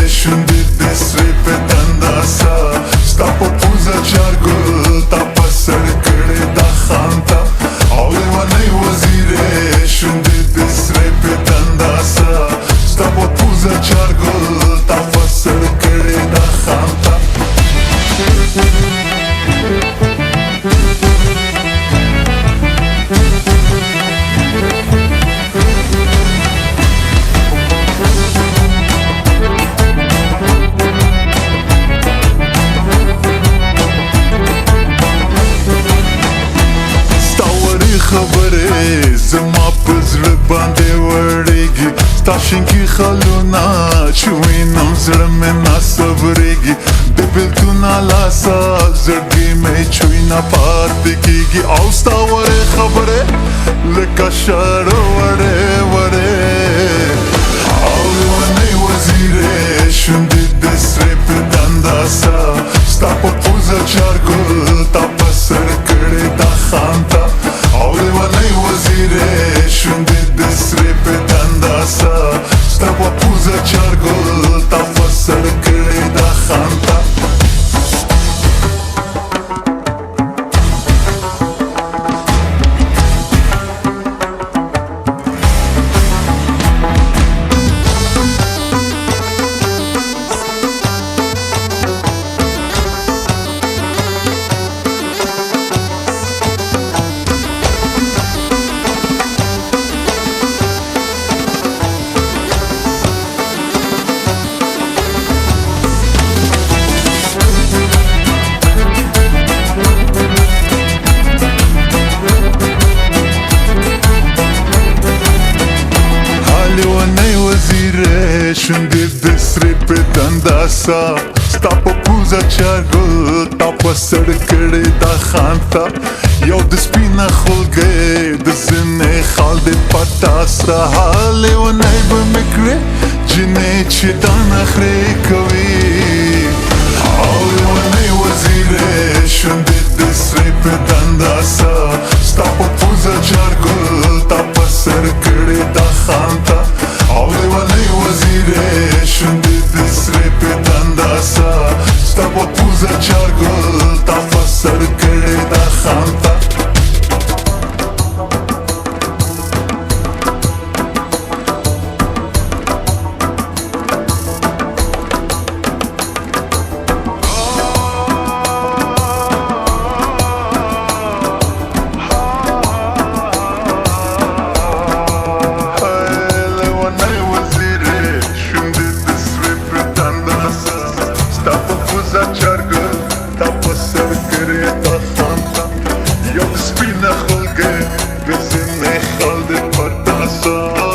Shunde desre pe tandasa Sta popuza chargul Ta pasar kade da khanta Aule wanai wazire Shunde desre pe tandasa Sta popuza chargul Ta pasar kade da khanta خبره زما پزړه باندې وړېږي ستا شینکي خالونه چې وینم زړه مې نه صبرېږي د بېلتون لاسه زړګي مې چوی نه پاتې کېږي او ستا وړې خبرې لکه شاړه وړې وړې او لیونۍ وزیرې شونډې دې سرې په دنداسه ستا په پوزه چارګل تا په سر کړې دا خانته او لیونۍ وزیرې شونډې دې سرې په دنداسه ستا په پوزه چارګل تا په سر کړې دا خانته Shunde desre pe dandasa Sta pe puza chargul Ta pe sar kade da khanta Yau de spina khulge De zine khal de patasa Hale o naiba mekre Jine che dana khre kavi Hale o nai wazire Shunde desre pe dandasa Sta pe puza chargul Ta pe sar kade da khanta Aule wanai wazire Shunde desre pe dandasa Sta po puza chargul Ta fasar kade da khanta Yo spina khulge, bezine khalde patasa